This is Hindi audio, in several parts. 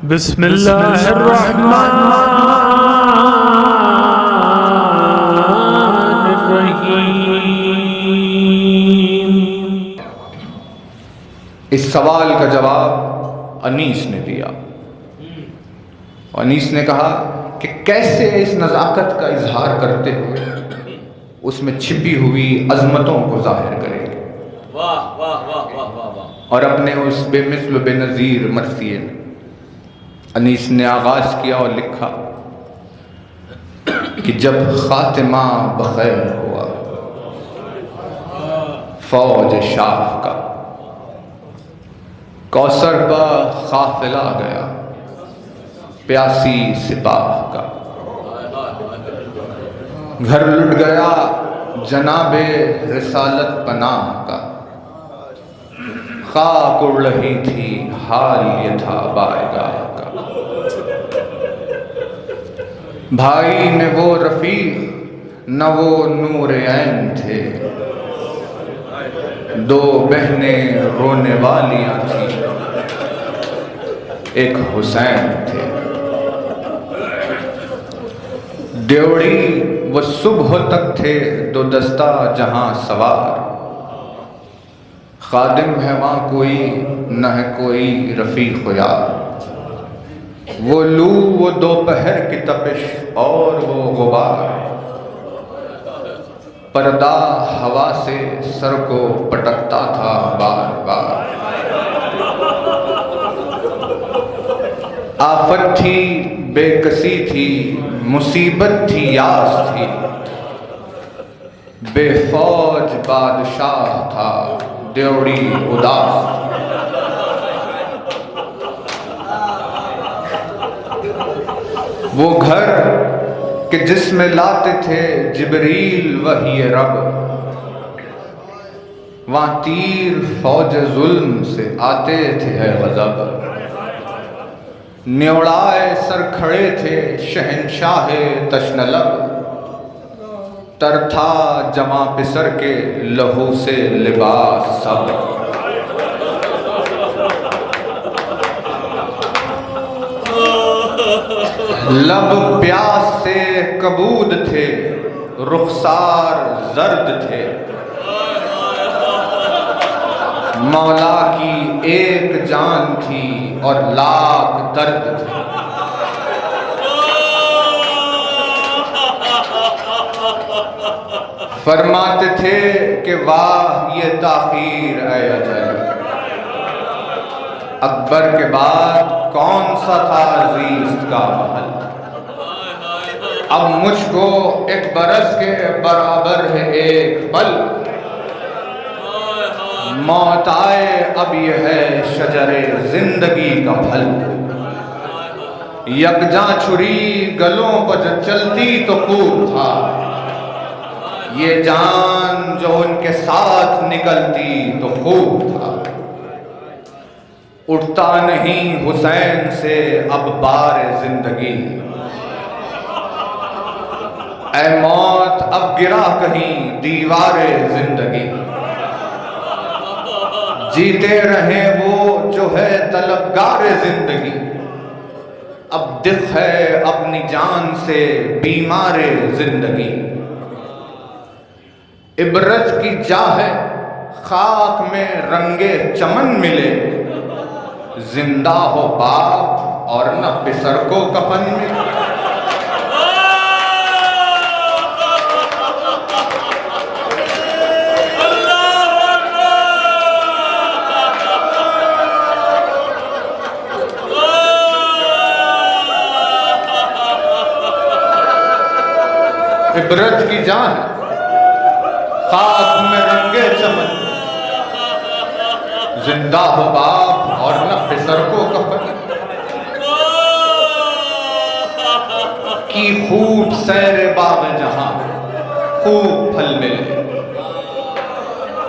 बिस्मिल्लाहिर्रहमानिर्रहीम। इस सवाल का जवाब अनीस ने दिया। अनीस ने कहा कि कैसे इस नज़ाकत का इजहार करते हुए उसमें छिपी हुई अजमतों को जाहिर करेंगे। वाह वाह वाह वाह वाह वाह। और अपने उस बेमिसल बेनज़ीर मरसिए में अनीस ने आगाज़ किया और लिखा कि जब खातिमा बखैर हुआ फौज शाह का, कौसर पर काफिला गया प्यासी सिपाह का, घर लुट गया जनाबे रिसालत पनाह का, खाक उड़ रही थी हाल ये था बारगाह का। भाई में वो रफीक न वो नूर ऐन थे, दो बहनें रोने वालियां थी एक हुसैन थे। ड्योड़ी वो सुबह तक थे दो दस्ता जहां सवार, खादिम है वहाँ कोई न है कोई रफ़ीक यार। वो लू वो दोपहर की तपिश और वो गुबार, पर्दा हवा से सर को पटकता था बार बार। आफत थी बेकसी थी मुसीबत थी यास थी, बेफौज बादशाह था ड्योड़ी उदास। वो घर कि जिसमें लाते थे जिब्रील वही रब, वहाँ तीर फौज जुल्म से आते थे है गज़ब। न्योड़ाए सर खड़े थे शहंशाहे तशनलब, तर था जमा पिसर के लहू से लिबास सब। लब प्यास से कबूद थे रुखसार जर्द थे, मौला की एक जान थी और लाख दर्द थे। फरमाते थे कि वाह ये ताखीर है अजल, अकबर के बाद कौन सा था अजीज का महल। अब मुझको एक बरस के बराबर है एक पल, मौत आए अब यह है शजरे जिंदगी का फल। यकजा छुरी गलों पर जो चलती तो खूब था, ये जान जो उनके साथ निकलती तो खूब था। उठता नहीं हुसैन से अब बार जिंदगी, ऐ मौत अब गिरा कहीं दीवारे जिंदगी। जीते रहे वो जो है तलबगार जिंदगी, अब दिख है अपनी जान से बीमार जिंदगी। इबरत की जा है खाक में रंगे चमन मिले, जिंदा हो बाप और न पिसर को कफन मिले। इबरत की जान खाक में रंगे चमन, जिंदा हो बाप और न पिसर को कफन। की खूब सैर बाग जहां खूब फल मिले,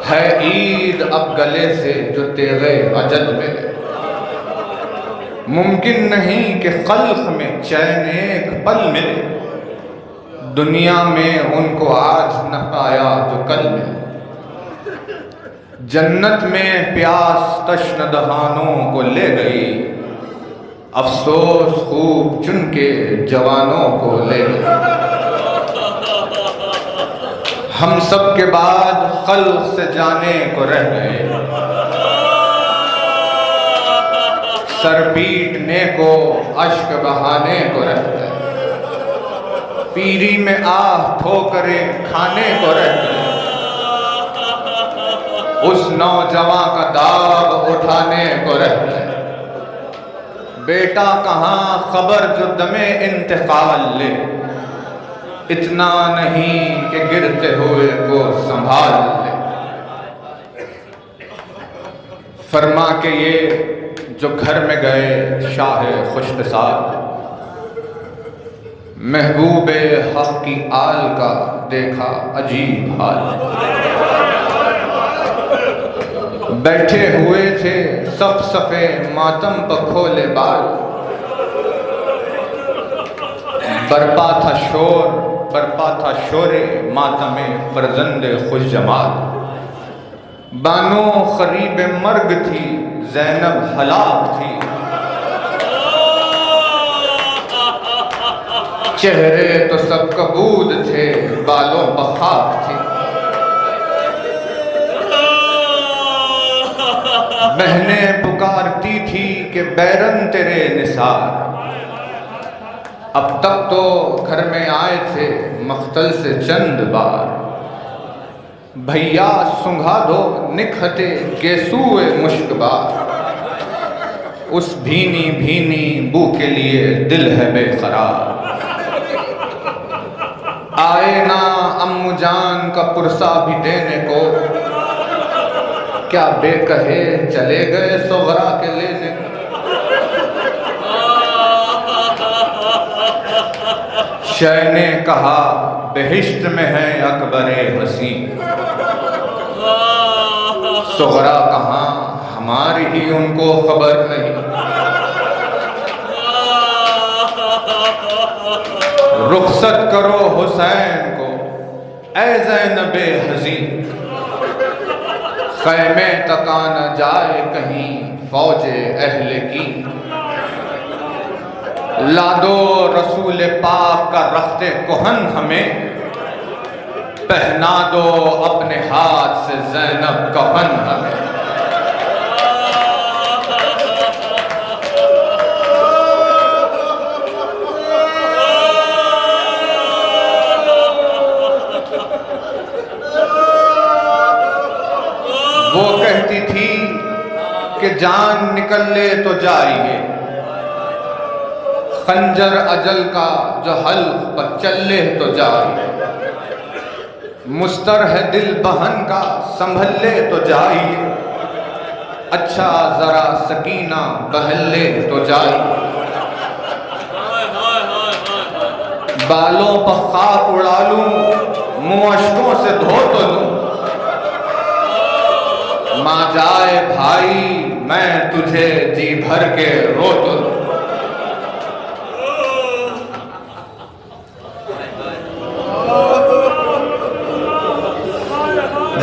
है ईद अब गले से जो तेगे अजल मिले। मुमकिन नहीं कि खल्क में चैन एक पल मिले, दुनिया में उनको आज न पाया जो कल मिले। जन्नत में प्यास तश्न दहानों को ले गई, अफसोस खूब चुन के जवानों को ले गए। हम सब के बाद खल्क से जाने को रह गए। सर पीटने को, अश्क बहाने को रह गए। पीरी में आह ठोकरे खाने को रह गए। उस नौजवान का दाग उठाने को रह गए। बेटा कहाँ खबर जो दमे इंतकाल ले, इतना नहीं कि गिरते हुए को संभाल ले। फरमा के ये जो घर में गए शाह खुशकिसाब, महबूबे हक की आल का देखा अजीब हाल। बैठे हुए थे सब सफ़े मातम पर खोले बाल। बरपा था शोर, बरपा था शोरे मातमे फरजंदे खुश जमाल। बानो खरीब मर्ग थी, ज़ैनब हलाक थी। चेहरे तो सब कबूद थे, बालों पर खाक थी। बहनें पुकारती थी कि बैरन तेरे निसार। अब तक तो घर में आए थे मख्तल से चंद बार। भैया सुंघा दो निखते गेसूए मुश्कबार। उस भीनी भीनी बू के लिए दिल है बेकरार। आए ना अम्मू जान का पुरसा भी देने को, क्या बेकहे चले गए सोगरा के लेने। शय ने कहा बेहिश्त में है अकबरे हसी। सोगरा कहाँ हमारी ही उनको खबर नहीं। रुखसत करो हुसैन को ऐ ज़ैनबे हज़ी। ख़ैमे तका न जाए कहीं फौजे अहले की। लादो रसूल पाक का रख्ते कोहन हमें। पहना दो अपने हाथ से ज़ैनब कफन हमें। वो कहती थी कि जान निकल ले तो जाइए, खंजर अजल का जो हल्क पर चल ले तो जाइए। मुस्तर है दिल बहन का संभल ले तो जाइए। अच्छा जरा सकीना बहल ले तो जाइए। बालों पर खाक उड़ा लूं, मुँह अश्कों से धो तो लूं। माँ जाए भाई मैं तुझे जी भर के रो तो लूं।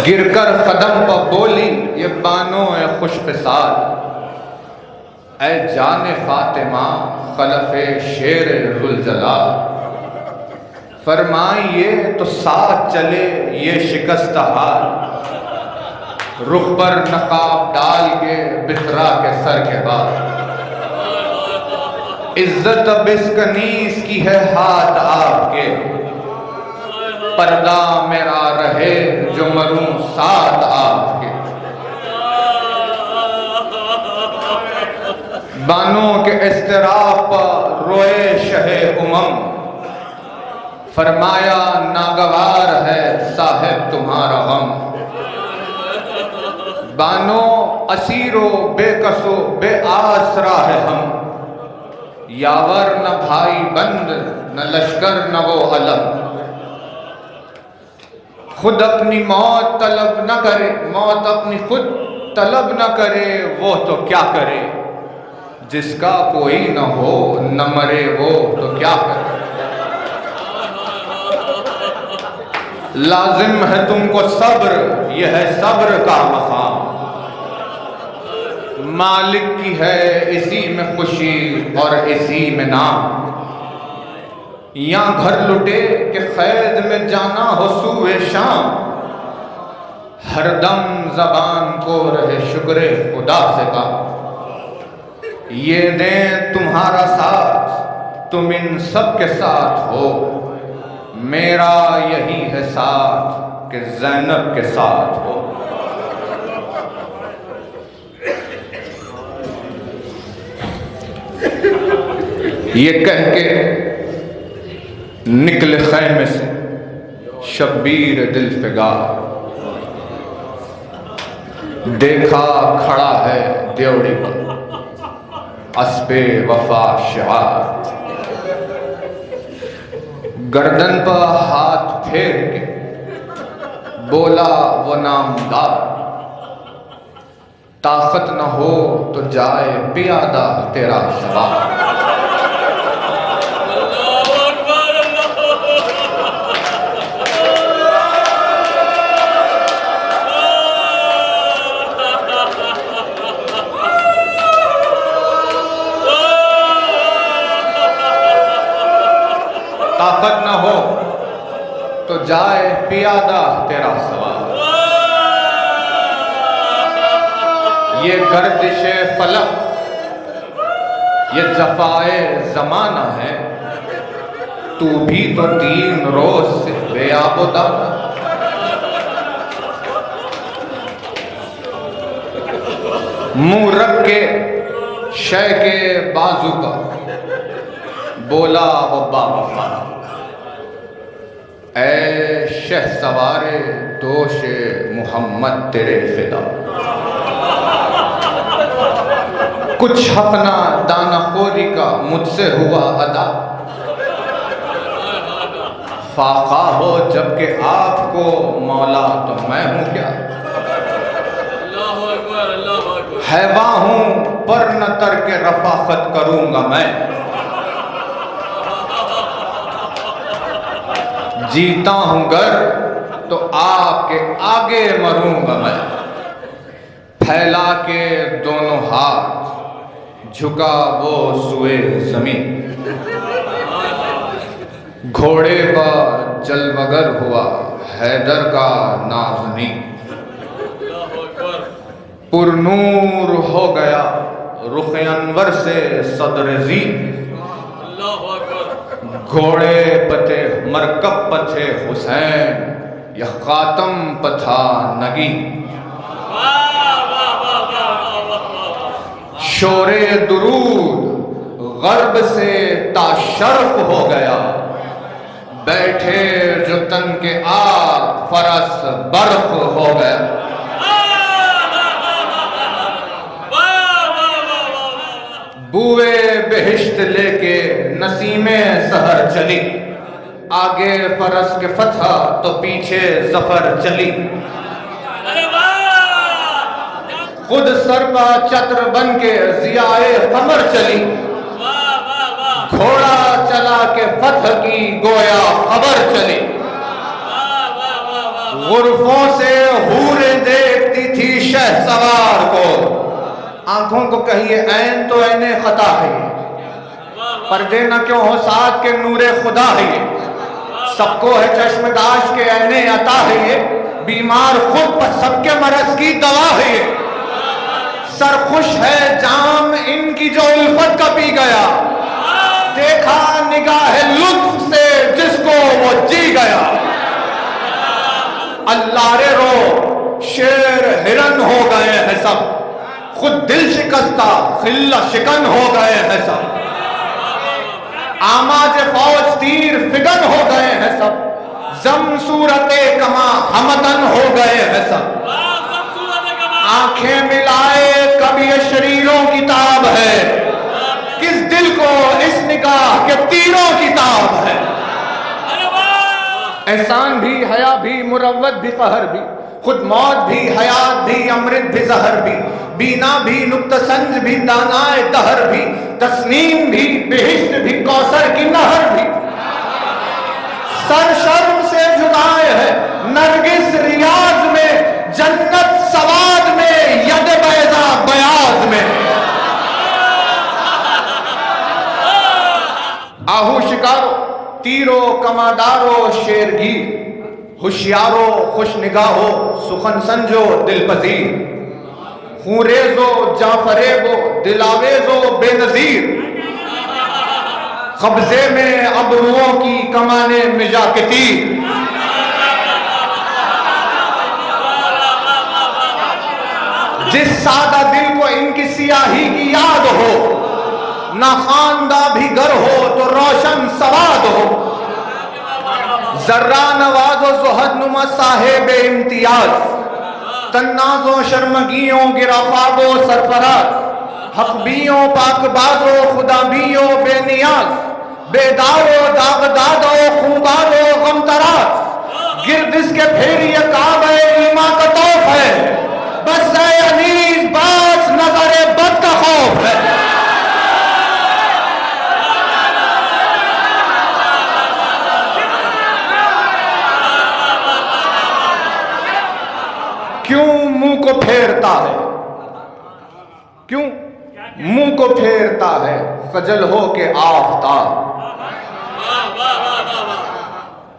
गिरकर कदम पर बोली ये बानो है खुशकिसार। ऐ जाने फातिमा खलफे शेर रुलजलाल। फरमाइए तो साथ चले ये शिकस्त हाल। रुख पर नकाब डाल के बिखरा के सर के बाद। इज्जत बिस्कनीस की है हाथ आपके। पर्दा मेरा रहे जो मरूं साथ आपके। बानों के इस्तिराब पर रोए शहे उमम। फरमाया नागवार है साहिब तुम्हारा गम। बानो असीरो बेकसो बेआसरा है हम। यावर न भाई बंद न लश्कर न वो अलम। खुद अपनी मौत तलब न करे, मौत अपनी खुद तलब न करे, वो तो क्या करे। जिसका कोई न हो न मरे वो तो क्या करे। लाजिम है तुमको सब्र, यह है सब्र का मकाम। मालिक की है इसी में खुशी और इसी में नाम। या घर लुटे कि कैद में जाना हो सूए शाम, हरदम जबान को रहे शुक्र खुदा से का। ये दें तुम्हारा साथ तुम इन सब के साथ हो, मेरा यही है साथ कि ज़ैनब के साथ हो। ये कह के निकले खैमे से शब्बीर दिल फिगार, देखा खड़ा है देवड़ी पर अस्पे वफा शिआर। गर्दन पर हाथ फेर के बोला वो नामदार, ताकत न हो तो जाए पियादा तेरा सवार। ताकत न हो तो जाए पियादा तेरा सवार। ये गर्दिशे फलक ये जफाए जमाना है, तू भी तो 3 रोज से बेआबुदा। मुंह रख के शय के बाजू पर बोला वो बाबा, ऐ शह सवारे दोषे मोहम्मद तेरे फिदा। कुछ हफना दाना खोरी का मुझसे हुआ अदा, फाका हो जबकि आपको मौला तो मैं हूं क्या। हैवा हूं पर न तर के रफाकत करूंगा मैं, जीता हूं गर तो आपके आगे मरूंगा मैं। फैला के दोनों हाथ झुका वो सुए जमीन, घोड़े पर जलवगर हुआ हैदर का नाज़नी। पुरनूर हो गया रुख अनवर से सदर जी, घोड़े पते मरकब पथे हुसैन या खातम पथा नगी। शोरे दुरूद गर्ब से ताशर्फ हो गया, बैठे जो तन के आग फरस बर्फ हो गया। बुए बेहिश्त लेके नसीमे सहर चली, आगे फरस के फतह तो पीछे जफर चली। खुद सर पर चत्र बन के जियाए कमर चली, घोड़ा चला के फतह की गोया खबर चली। गुरफों से हूरें देखती थी शहसवार को, आंखों को कहिए ऐन तो ऐने खता है, पर्दे न क्यों हो साथ के नूरे खुदा है ये। सबको है चश्मदाश के ऐने अता है ये, बीमार खुद पर सबके मरज की दवा है ये। सरखुश है जाम इनकी जो उल्फत का पी गया, देखा निगाह लुत्फ से जिसको वो जी गया। अल्लाह रे रो शेर हिरन हो गए हैं सब, खुद दिल शिकस्ता खिल्ला शिकन हो गए हैं सब। आमाज फौज तीर फिगन हो गए हैं सब, जम सूरते कमा हमतन हो गए हैं सब। आंखें मिलाए कभी ये शरीरों की ताब है, किस दिल को इस निगाह के तीरों की ताब है। एहसान भी हया भी मुरव्वत भी कहर भी, खुद मौत भी हयात भी अमृत भी जहर भी, बीना भी नुक्तसंज भी दानाए दहर भी, तस्नीम भी बेहिश्त भी कौसर की नहर भी। सर शर्म से जुदाए है नरगिस रियाज में, जन्नत सवाद में यद बैजा बयाज में। आहू शिकारो तीरो कमादारो शेरगीर, होशियारो खुश निगाहो सुखन संजो दिल पजीर, खूरेजो जाफरेबो दिलावेजो बेनजीर, कब्जे में अबरुओं की कमाने मिजा के तीर। जिस सादा दिल को इनकी सियाही की याद हो, ना खानदा भी घर हो तो रोशन सवाद हो, जर्रा नवाजो जुहद नुमा साहेब इम्तियाज, तन्नाजो शर्मगियों गिराफाबो सरफराज, हकबियों पाकबाजो खुदाबियों बेनियाज, बेदारो दागदादो खूंगारो गमतराज, गिरदिस के फेरिए काबे ईमा का तौफ है, बस अनीस बास नजरे बद का खौफ है। क्यों मुंह को फेरता है, क्यों मुंह को फेरता है खजल हो के आफ्ताब,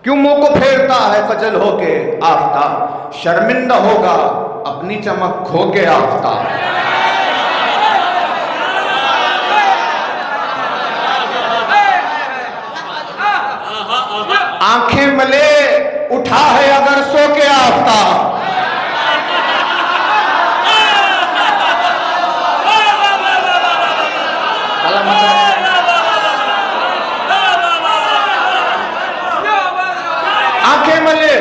क्यों मुंह को फेरता है खजल हो के आफ्ताब, शर्मिंदा होगा अपनी चमक खो के आफ्ताब। आंखें मले उठा है अगर सो के आफ्ताब, आंखें मले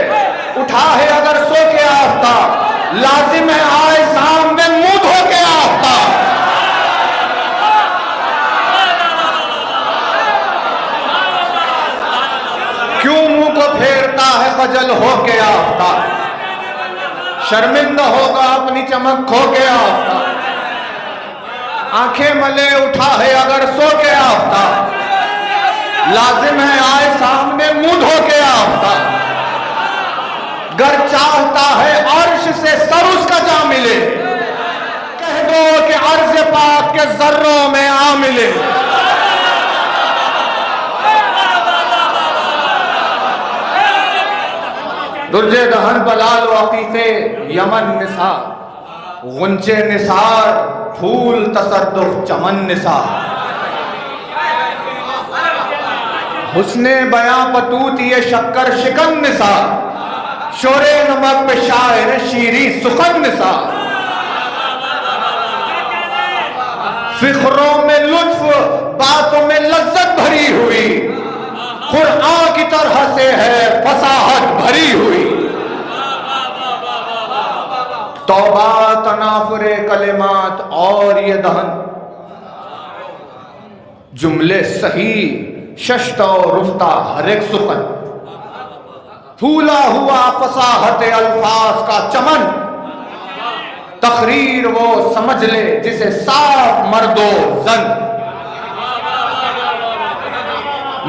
उठा है अगर सो के आफ्ताब, लाजिम है आए सामने मुंह धो के आफ्ताब। क्यों मुंह को फेरता है खजल हो के आफ्ताब, शर्मिंदा होगा अपनी चमक खो के आफ्ताब, आंखें मले उठा है अगर सो के आफ्ताब, लाजिम है आए सामने मुंह धो के आफ्ताब। गर चाहता है अर्श से सर उसका जा मिले, कह दो कि अर्ज पाक के जर्रों में आ मिले। दुर्जे दहन बलाल वकीफे यमन निसार, गुंचे निसार फूल तसद्दुफ चमन निसार, हुस्ने बयां पतूत ये शक्कर शिकन निसार, शोरे नमक पे शायर शीरी सुखन निसार, फिक्रों में लुत्फ बातों में लज्जत भरी हुई, कुरान की तरह से है फसाहत भरी हुई। तौबा तनाफुरे कलिमात और ये दहन, जुमले सही शश्त और रुफ्ता हर एक सुखन, फूला हुआ फसाहत अल्फाज का चमन, तकरीर वो समझ ले जिसे साफ मर्दो जन,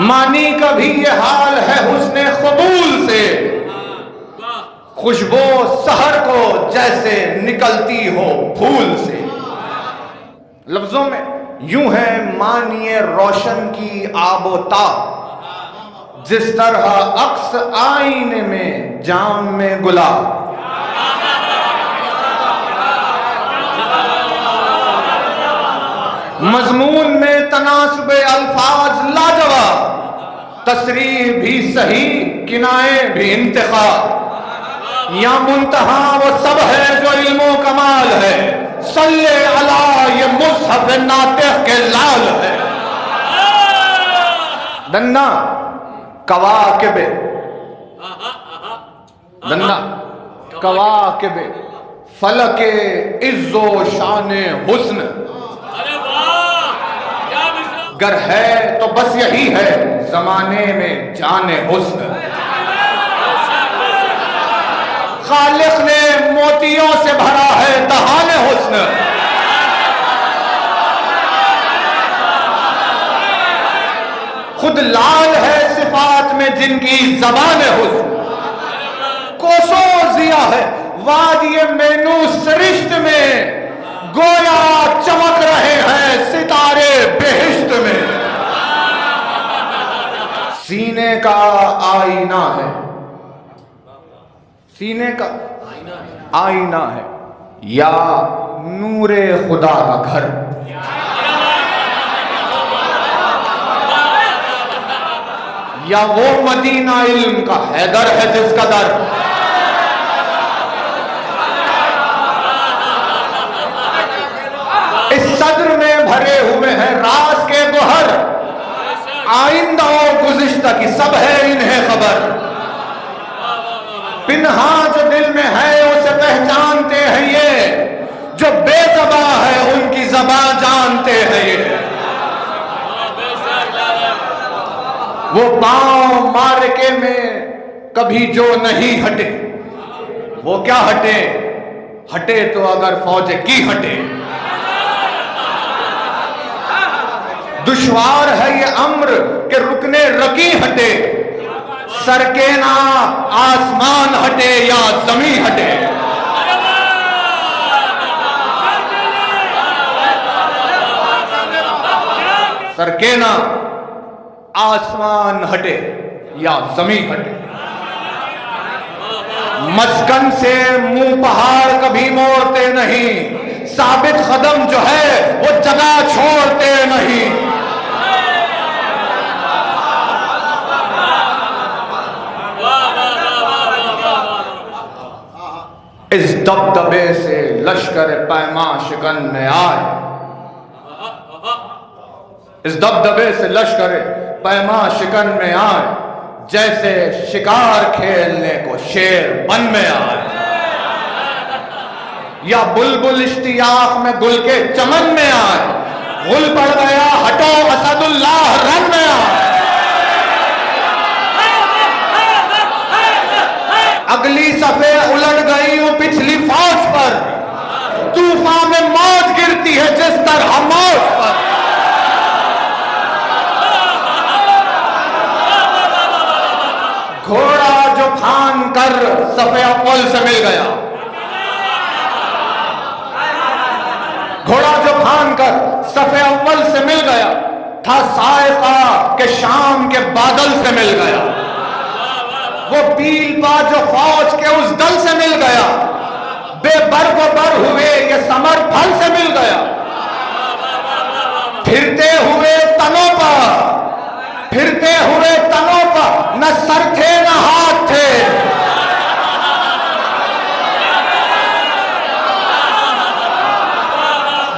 मानी कभी ये हाल है हुस्ने क़बूल से, खुशबू सहर को जैसे निकलती हो फूल से। लफ्जों में यूं है मानिए रोशन की आबोताब, जिस तरह अक्स आईने में जाम में गुलाब, मजमून में तनासुबे अल्फाज लाजवाब, तस्रीह भी सही किनाए भी इंतखाब, या मुंतहा वो सब है जो इल्मो कमाल है, सल्ले अला ये मुसहफ नातिक़ के लाल है। दन्ना कवाकिबे, दन्ना कवाकिबे फलके इज्जो शाने हुस्न, गर है तो बस यही है जमाने में जाने हुस्न, खालिक ने मोतियों से भरा है दहाने हुस्न, खुद लाल है सिफात में जिनकी ज़बान हुस्न, कोसों जिया है वादिये मेनू सरिश्त में, गोया चमक रहे हैं सितारे बेहिश्त में। सीने का आईना है, सीने का आईना है, या नूरे खुदा का घर, या वो मदीना इल्म का हैदर है जिसका दर। इस सद्र में भरे हुए हैं राज के गोहर, आइंदा और गुज़िश्ता की सब है इन्हें खबर। पिन्हा जो दिल में है उसे पहचानते हैं ये, जो बेज़बां है उनकी ज़बां जानते हैं ये। वो पांव मार्के में कभी जो नहीं हटे, वो क्या हटे, हटे तो अगर फौज की हटे। दुश्वार है ये अम्र के रुकने रकी हटे, सरके ना आसमान हटे या जमी हटे। सरके ना आसमान हटे या जमी हटे। मस्कन से मुंह पहाड़ कभी मोड़ते नहीं, साबित कदम जो है वो जगह छोड़ते नहीं। इस दबदबे से लश्कर पैमा शिकन में आए, इस दबदबे से लश्कर पैमा शिकन में आए, जैसे शिकार खेलने को शेर बन में आए। या बुलबुल इश्तियाक में गुल के चमन में आए, गुल पड़ गया हटो असदुल्लाह रन में आए। अगली सफे उलट गई हूं पिछली फौज पर, तूफान में मौत गिरती है जिस तरह मौत पर। घोड़ा जो फान कर सफे अव्वल से मिल गया, घोड़ा जो फान कर सफे अव्वल से मिल गया, था साइका के शाम के बादल से मिल गया। वो पीलबा जो फौज के उस दल से मिल गया, बेबर को बर हुए ये समर फल से मिल गया। फिरते हुए तनों पर, फिरते हुए तनों पर न सर थे न हाथ थे,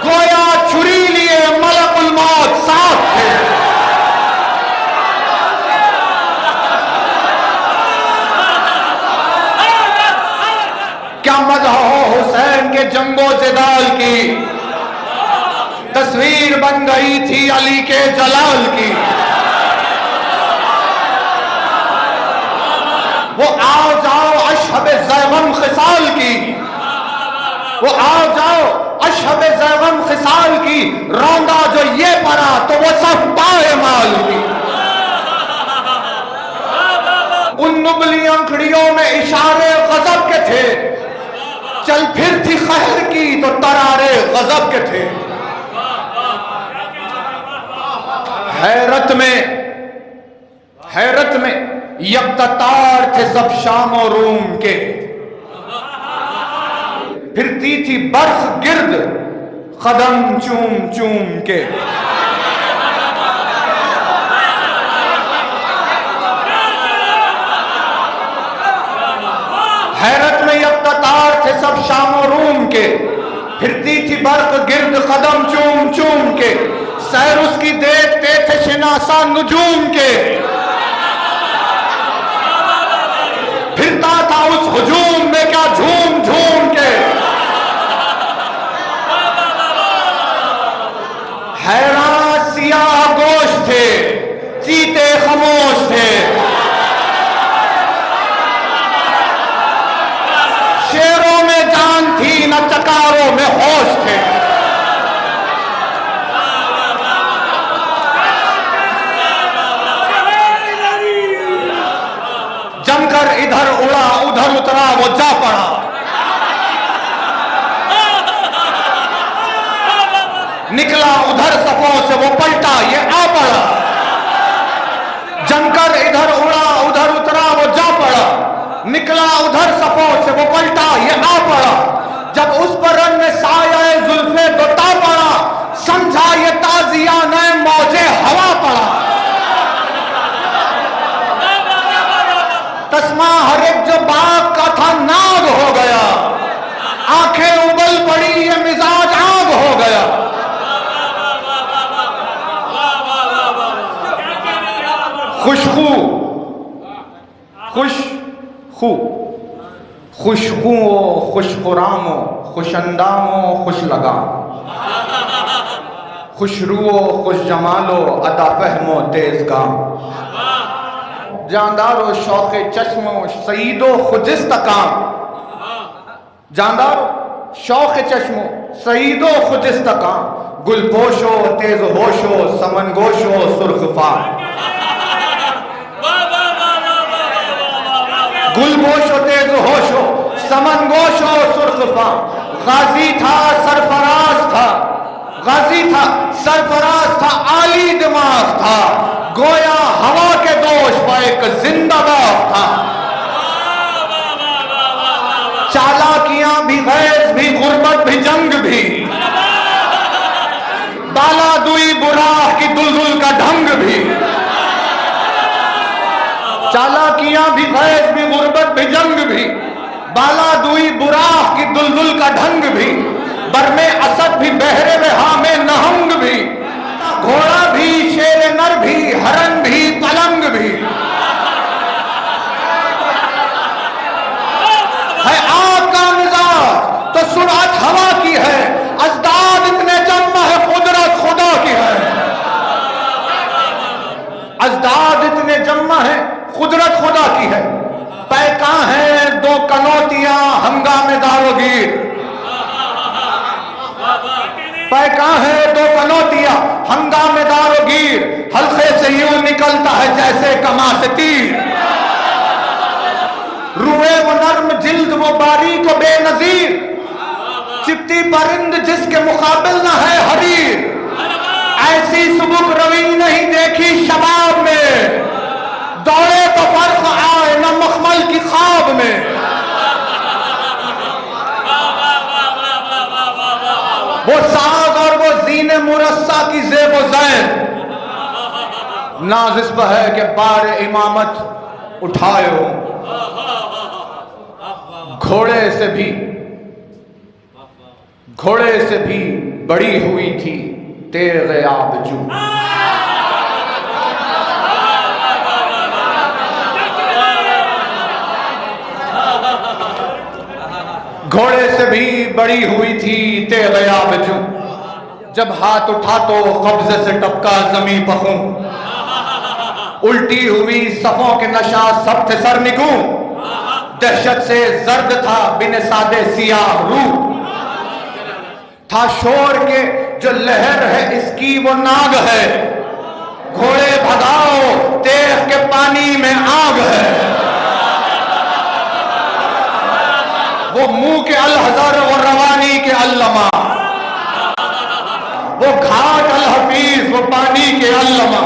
गोया छुरी लिए मलकुल मौत साथ थे। क्या मदह हो हुसैन के जंगो जदाल की, तस्वीर बन गई थी अली के जलाल की। वो आओ जाओ अशहब ज़ैगम खिसाल की, वो आओ जाओ अशहब ज़ैगम खिसाल की, रौंदा जो ये पड़ा तो वो सब पाए माल की। उन नुबली अंखड़ियों में इशारे गजब के थे, चल फिर थी खैर की तो तरारे गजब के थे। हैरत में यकतार थे सब शाम और रूम के, फिरती थी बर्फ गिर्द कदम चूम चूम के। हैरत में यकतार थे सब शाम और रूम के, फिरती थी बर्फ गिर्द कदम चूम चूम के। सैर उसकी देखते थे शिनासा नुजूम के, फिरता था उस हुजूम में क्या झूम झूम के। हैरान सियाह गोश थे, चीते खामोश थे, शेरों में जान थी न चकारों में होश थे। जमकर इधर उड़ा उधर उतरा वो जा पड़ा, निकला उधर सफों से वो पलटा ये आ पड़ा। जमकर इधर उधर सफों से वो पलटा ये आ पड़ा, जब उस पर रंग ने साया जुल्फे दोता पड़ा, समझा ये ताजिया नए मौजे हवा पड़ा। तस्मा हर एक जो बाग का था नाग हो गया, आंखें उबल पड़ी ये मिजाज आग हो गया। खुशबू खुशखू खुशबू खुशखुरामो खुशंदामो खुश लगाम, खुशरुओ खुश जमालो अदा फहमो तेज गाम, जानदारो शौक़े चश्मो सईदो खुदिस्तकाम, जानदारो शौक़े चश्मो सईदो खुदिस्तकाम, गुलपोशो तेज होशो समनगोशो सुर्खफाम, गुलपोशो तेज होशो समनगोशो सुर्खफाम। गाजी था सरफराज था, गाजी था सरफराज था, आली दिमाग था, गोया हवा के दोष पर एक जिंदाबाद था। चालाकियां भी गैज भी गुर्बत भी जंग भी, बाला दुई बुराह की दुलदुल का ढंग भी, चालाकियां भी गैज भी गुर्बत भी जंग भी, बाला दुई बुराह की दुलदुल का ढंग भी, बरमे असद भी बहरे में हामे नहंग भी, घोड़ा भी शेर नर भी हरन भी पलंग भी, है आग का मिजाज तो सुरअत हवा की है, अजदाद इतने जम्मा है कुदरत खुदा की है, अजदाद इतने जम्मा है कुदरत खुदा की है। पैका है दो कनौतियां हंगामे दारोगीर, पैका है दो कनौतियां हंगामे दारोगीर, हल्के से यूं निकलता है जैसे कमा से तीर, रुए वो नर्म जिल्द वो बारीक वो बेनजीर, चिपटी परिंद जिसके मुकाबिल न है हरीर, ऐसी सुबुक रवी नहीं देखी शबाब में, दौड़े तो फर्क आए न मखमल की ख्वाब में। वो साज और वो जीने मुरस्सा की ज़ेब व ज़ैन, नाज इस पर है कि बार इमामत उठाए हो, घोड़े से भी बड़ी हुई थी तेरे आबजू, घोड़े से भी बड़ी हुई थी तेरे आबजू, जब हाथ उठा तो कब्जे से टपका जमी पखूं, उल्टी हुई सफों के नशा सब थे सरनिगू, दहशत से जर्द था बिन सादे सियाह रूह, था शोर के जो लहर है इसकी वो नाग है, घोड़े भगाओ तेख के पानी में आग है, वो मुंह के अलहजर वो रवानी के अल्लमा, वो घाट अल हफीज वो पानी के अल्लमा,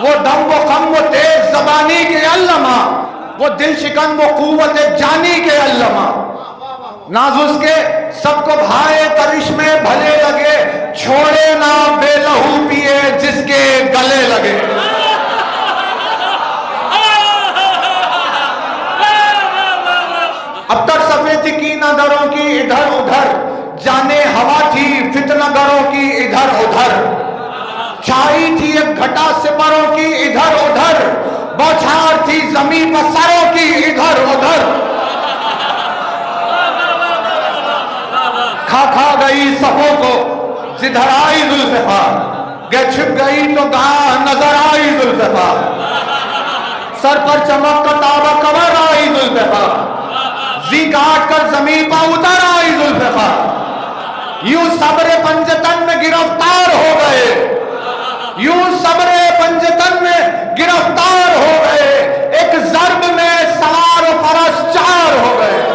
वो दम वो कम वो तेज जबानी के अल्लमा, वो दिल शिकन वो कुव्वत जानी के अल्लमा, नाजुस के सबको भाए करिश्मे भले लगे, छोड़े ना बेलहू पिए जिसके गले लगे। अब तक सफेदी की नजरों की इधर उधर, जाने हवा थी फितनागरों की इधर उधर, छाई थी एक घटा सिपरों की इधर उधर, बौछार थी जमीन पर सरों की इधर उधर, खा गई सफों को जिधर आई जुल्फ़िकार, गे छिप गई तो गाह नजर आई जुल्फ़िकार, सर पर चमक का ताबा कवर आई जुल्फ़िकार, जी काट कर जमीन पर उतर आई जुल्फ़िकार, यूं सबरे पंजतन में गिरफ्तार हो गए, यूं सबरे पंजतन में गिरफ्तार हो गए, एक जर्ब में सवार फरस चार हो गए,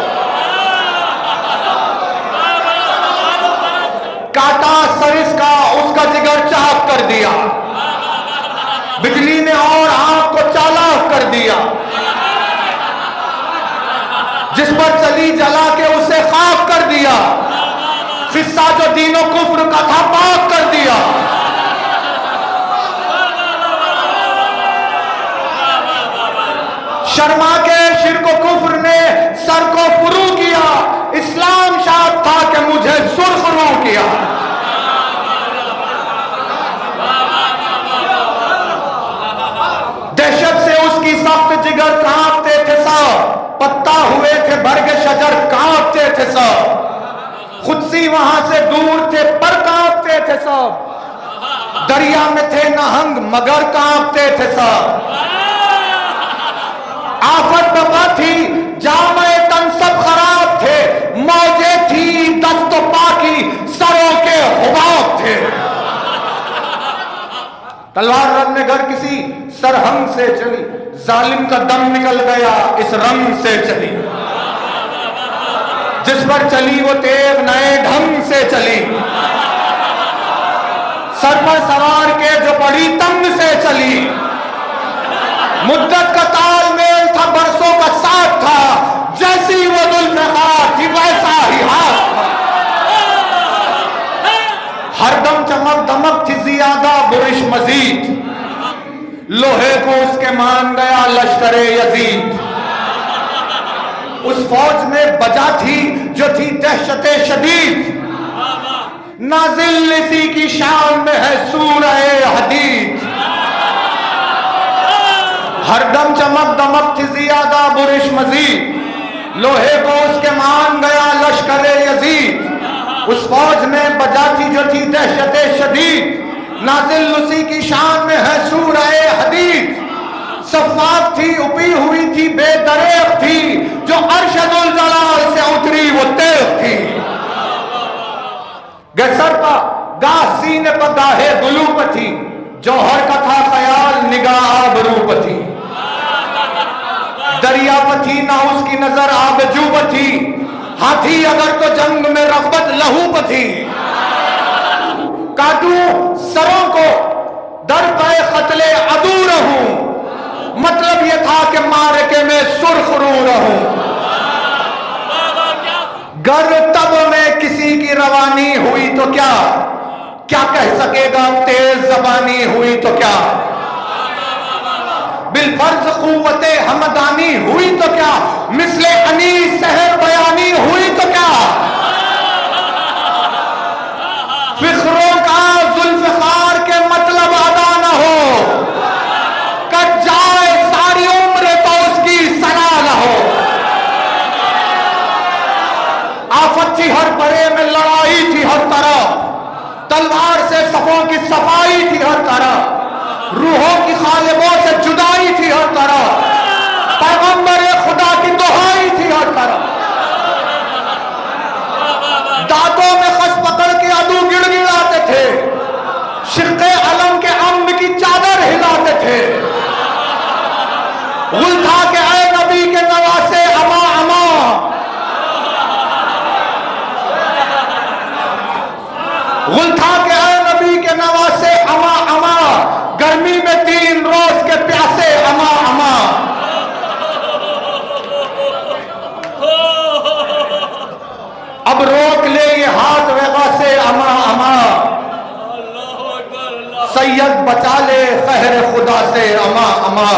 काटा सरिस का उसका जिगर चाक कर दिया, बिजली ने और आंख को चालाक कर दिया, जिस पर चली जला के उसे खाक कर दिया, किस्सा जो दीनो कुफ्र का था पाक कर दिया। शर्मा के शिर्क कुफ्र ने सर को फुरू किया, इस्लाम शाद था कि मुझे सुरखरू किया। दहशत से उसकी सख्त जिगर कांपते थे सब, पत्ता हुए थे बरग शजर कांपते थे सब, खुदसी वहां से दूर थे पर कांपते थे सब, दरिया में थे नहंग मगर कांपते थे सब। आफत बपा थी जामे तन सब खराब थे, मौजे थी दस्तो पाकी सरों के हुबाब थे। तलवार रंग में घर किसी सरहंग से चली, जालिम का दम निकल गया इस रंग से चली। जिस पर चली वो तेग नए ढंग से चली, सर पर सवार के जो बड़ी तंग से चली। मुद्दत का तालमेल था बरसों का साथ था, जैसी वो जुल्फ़िकार थी वैसा ही हाथ था। हरदम चमक दमक थी ज्यादा बुरिश मजीद, लोहे को उसके मान गया लश्करे यजीद। उस फौज में बजा थी जो थी दहशते शदीद, नाजिल इसी की शान में है सूरह हदीद। हरदम चमक दमक थी ज्यादा बुरिश मजीद, लोहे को उसके मान गया लश्करे यजीद। उस फौज में बजा थी जो थी दहशते शदीद, नाजिल उसी की शान में है सूरह हदीद। सफ़ाक थी उपी हुई थी बेदरेक थी, जो अरशदुल जलाल से उतरी वो तेग थी। गसर पा गाह सीने पर गाहे गुलूप थी, जौहर का था ख्याल निगाह आबरूप थी। दरिया पर थी ना उसकी नजर आबजूब थी, हाथी अगर तो जंग में रग़बत लहू पर थी। काटू सरों को दर पे कत्ले अदू रहूं, मतलब यह था कि मारके में सुरखरू रहूं। गर तब में किसी की रवानी हुई तो क्या, क्या कह सकेगा तेज जबानी हुई तो क्या। बिलफर्ज कुव्वते हमदानी हुई तो क्या, मिसले अनीस सहर बयानी हुई तो क्या। फिक्रों का जुल्फ़िकार के मतलब अदा न हो, कट जाए सारी उम्र तो उसकी सना न हो। आफत थी हर परे में लड़ाई थी हर तरफ, तलवार से सफों की सफाई थी हर तरफ, रूहों की खालिबों से जुदाई थी हर तरफ, पैगंबर खुदा की दुहाई थी हर तरफ। दांतों में खस पकड़ के अदू गिड़गिड़ाते थे, शिक्के अलम के अम्ब की चादर हिलाते थे। गुल था के ऐ नबी के नवासे अमा अमा, गुल था के ऐ नबी के नवासे अमा अमा, गर्मी में 3 रोज के प्यासे अमा अमा। अब रोक ले ये हाथ वेगा से अमा अमा, सैयद बचा ले कहर खुदा से अमा अमा।